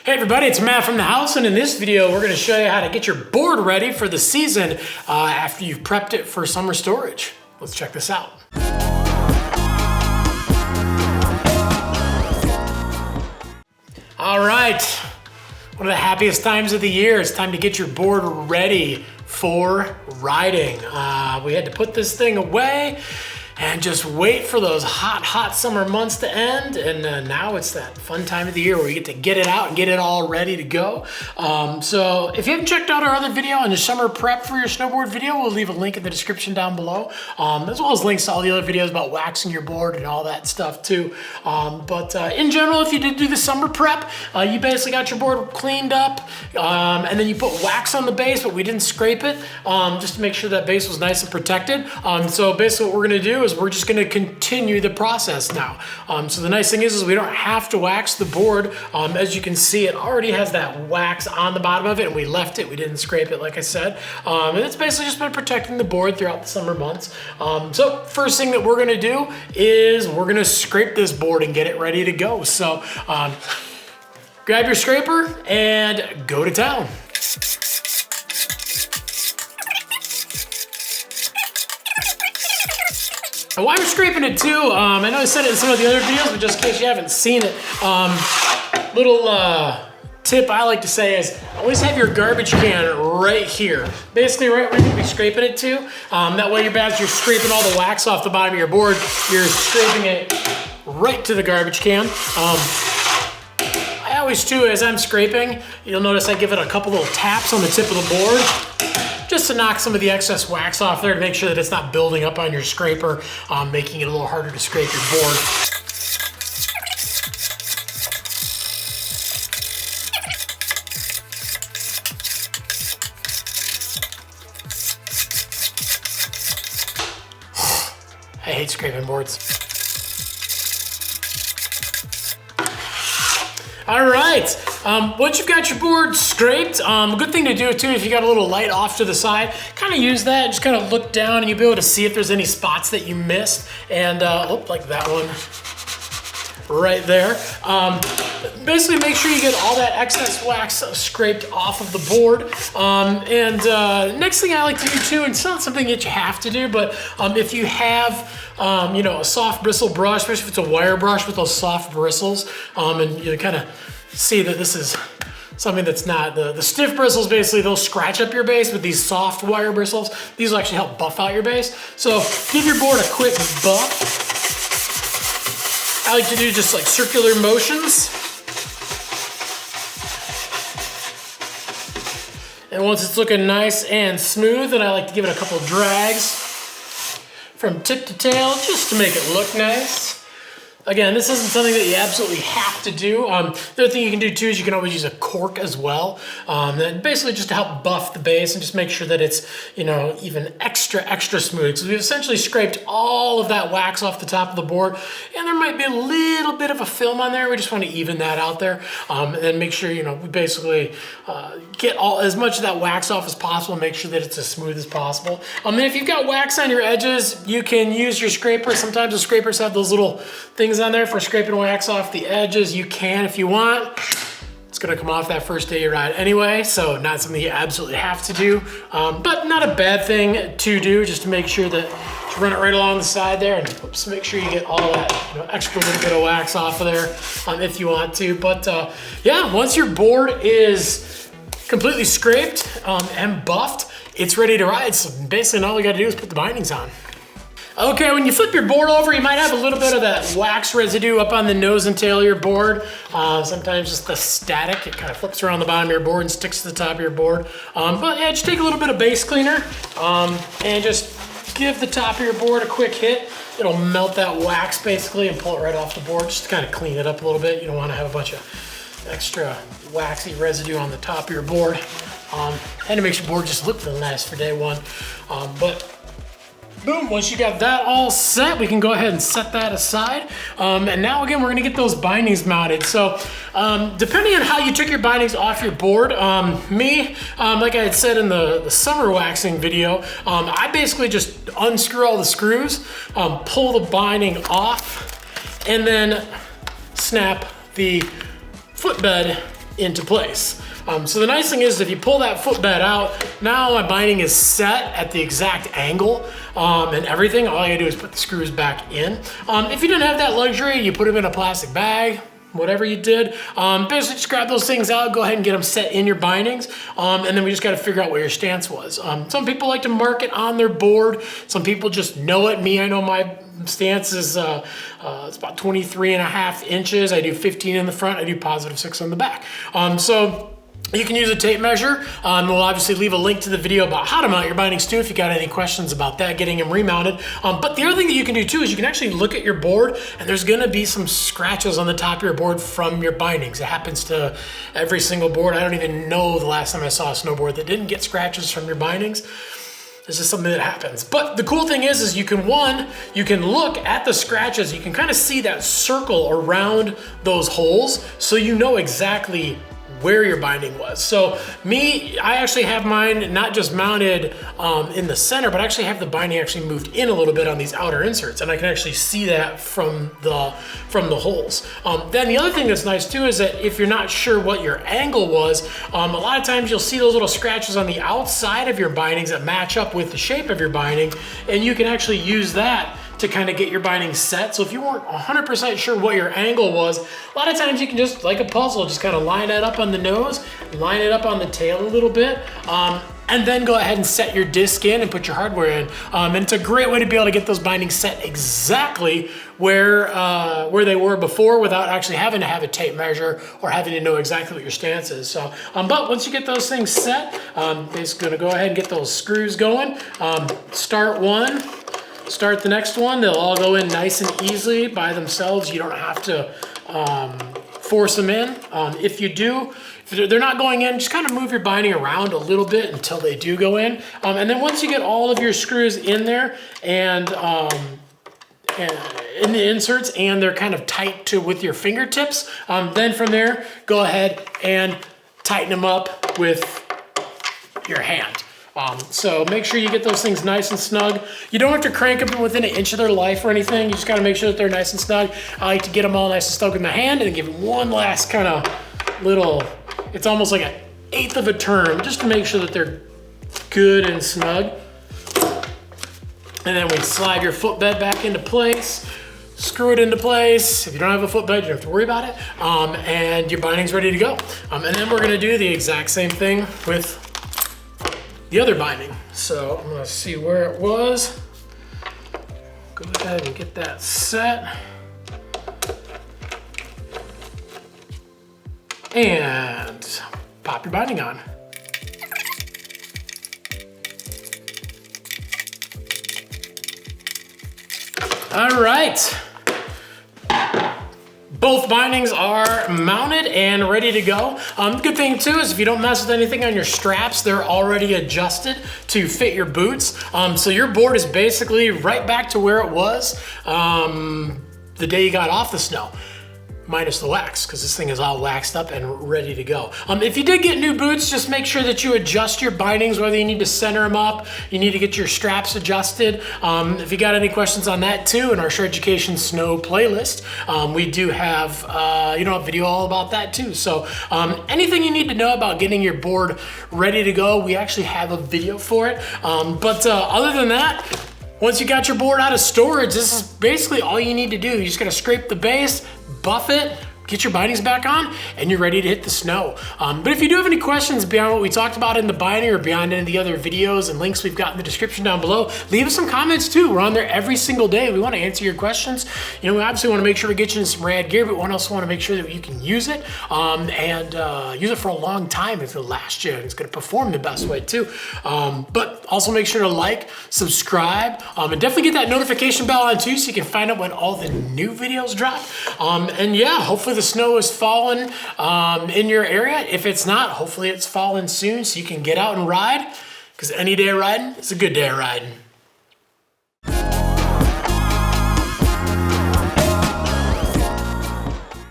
Hey everybody, it's Matt from the house, and in this video we're going to show you how to get your board ready for the season after you've prepped it for summer storage. Let's check this out. All right, one of the happiest times of the year. It's time to get your board ready for riding. We had to put this thing away and just wait for those hot summer months to end. And now it's that fun time of the year where we get to get it out and get it all ready to go. So if you haven't checked out our other video on the summer prep for your snowboard video, we'll leave a link in the description down below, as well as links to all the other videos about waxing your board and all that stuff too. But in general, if you did do the summer prep, you basically got your board cleaned up, and then you put wax on the base, but we didn't scrape it, just to make sure that base was nice and protected. So basically what we're gonna do is we're just gonna continue the process now. So the nice thing is we don't have to wax the board. As you can see, it already has that wax on the bottom of it, and we left it, we didn't scrape it like I said. And it's basically just been protecting the board throughout the summer months. So first thing that we're gonna do is we're gonna scrape this board and get it ready to go. So grab your scraper and go to town. While you're scraping it too, I know I said it in some of the other videos, but just in case you haven't seen it, little tip I like to say is always have your garbage can right here. Basically right where you're gonna be scraping it to. That way as you're scraping all the wax off the bottom of your board, you're scraping it right to the garbage can. I always too, as I'm scraping, you'll notice I give it a couple little taps on the tip of the board, just to knock some of the excess wax off there to make sure that it's not building up on your scraper, making it a little harder to scrape your board. I hate scraping boards. All right, once you've got your board scraped, a good thing to do too, if you got a little light off to the side, kind of use that, just kind of look down and you'll be able to see if there's any spots that you missed. And like that one right there. Basically make sure you get all that excess wax scraped off of the board. Next thing I like to do too, and it's not something that you have to do, but if you have you know, a soft bristle brush, especially if it's a wire brush with those soft bristles, and you kind of see that this is something that's not, the stiff bristles basically, they'll scratch up your base, but these soft wire bristles, these will actually help buff out your base. So give your board a quick buff. I like to do just like circular motions. And once it's looking nice and smooth, then I like to give it a couple drags from tip to tail just to make it look nice. Again, this isn't something that you absolutely have to do. The other thing you can do too is you can always use a cork as well. Then basically just to help buff the base and just make sure that it's, you know, even extra smooth. So we've essentially scraped all of that wax off the top of the board, and there might be a little bit of a film on there. We just want to even that out there, and then make sure, you know, we basically get as much of that wax off as possible and make sure that it's as smooth as possible. And if you've got wax on your edges, you can use your scraper. Sometimes the scrapers have those little things on there for scraping wax off the edges. You can if you want. It's gonna come off that first day you ride anyway, so not something you absolutely have to do, but not a bad thing to do, just to make sure that you run it right along the side there, and oops, make sure you get all that, you know, extra little bit of wax off of there if you want to. But yeah, once your board is completely scraped and buffed, it's ready to ride. So basically all we gotta do is put the bindings on. Okay, when you flip your board over, you might have a little bit of that wax residue up on the nose and tail of your board. Sometimes just the static, it kind of flips around the bottom of your board and sticks to the top of your board. But yeah, just take a little bit of base cleaner and just give the top of your board a quick hit. It'll melt that wax basically and pull it right off the board, just to kind of clean it up a little bit. You don't want to have a bunch of extra waxy residue on the top of your board. And it makes your board just look really nice for day one. But boom, once you got that all set, we can go ahead and set that aside. And now again, we're gonna get those bindings mounted. So depending on how you took your bindings off your board, like I had said in the summer waxing video, I basically just unscrew all the screws, pull the binding off, and then snap the footbed into place. So the nice thing is if you pull that footbed out, now my binding is set at the exact angle and everything. All I gotta do is put the screws back in. If you didn't have that luxury, you put them in a plastic bag, whatever you did. Basically just grab those things out, go ahead and get them set in your bindings. And then we just got to figure out what your stance was. Some people like to mark it on their board. Some people just know it. Me, I know my stance is it's about 23.5 inches. I do 15 in the front. I do +6 on the back. So you can use a tape measure. We'll obviously leave a link to the video about how to mount your bindings too if you got any questions about that, getting them remounted. But the other thing that you can do too is you can actually look at your board and there's gonna be some scratches on the top of your board from your bindings. It happens to every single board. I don't even know the last time I saw a snowboard that didn't get scratches from your bindings. This is something that happens. But the cool thing is you can look at the scratches. You can kind of see that circle around those holes so you know exactly where your binding was. So I actually have mine not just mounted in the center, but I actually have the binding actually moved in a little bit on these outer inserts, and I can actually see that from the holes. Then the other thing that's nice too is that if you're not sure what your angle was, a lot of times you'll see those little scratches on the outside of your bindings that match up with the shape of your binding, and you can actually use that to kind of get your binding set. So if you weren't 100% sure what your angle was, a lot of times you can just, like a puzzle, just kind of line that up on the nose, line it up on the tail a little bit, and then go ahead and set your disc in and put your hardware in. And it's a great way to be able to get those bindings set exactly where they were before without actually having to have a tape measure or having to know exactly what your stance is. So, but once you get those things set, basically gonna go ahead and get those screws going. Start one. Start the next one. They'll all go in nice and easily by themselves. You don't have to force them in. If you do, if they're not going in, just kind of move your binding around a little bit until they do go in. And then once you get all of your screws in there and in the inserts and they're kind of tight with your fingertips, then from there, go ahead and tighten them up with your hand. So make sure you get those things nice and snug. You don't have to crank them within an inch of their life or anything. You just gotta make sure that they're nice and snug. I like to get them all nice and snug with my hand and give them one last kind of little, it's almost like 1/8 of a turn, just to make sure that they're good and snug. And then we slide your footbed back into place, screw it into place. If you don't have a footbed, you don't have to worry about it. And your binding's ready to go. And then we're gonna do the exact same thing with the other binding. So I'm gonna see where it was. Go ahead and get that set. And pop your binding on. All right. Both bindings are mounted and ready to go. Good thing too is if you don't mess with anything on your straps, they're already adjusted to fit your boots. So your board is basically right back to where it was the day you got off the snow. Minus the wax, because this thing is all waxed up and ready to go. If you did get new boots, just make sure that you adjust your bindings, whether you need to center them up, you need to get your straps adjusted. If you got any questions on that too, in our Sure Education Snow playlist, we do have a video all about that too. So anything you need to know about getting your board ready to go, we actually have a video for it. But other than that, once you got your board out of storage, this is basically all you need to do. You just gotta scrape the base, buff it, get your bindings back on, and you're ready to hit the snow. But if you do have any questions beyond what we talked about in the binding or beyond any of the other videos and links we've got in the description down below, leave us some comments too. We're on there every single day. We want to answer your questions. You know, we obviously want to make sure we get you in some rad gear, but we also want to make sure that you can use it and use it for a long time if it'll last you. It's going to perform the best way too. But also make sure to like, subscribe, and definitely get that notification bell on too so you can find out when all the new videos drop. And yeah, hopefully the snow is falling in your area. If it's not, hopefully it's falling soon so you can get out and ride, because any day of riding is a good day of riding.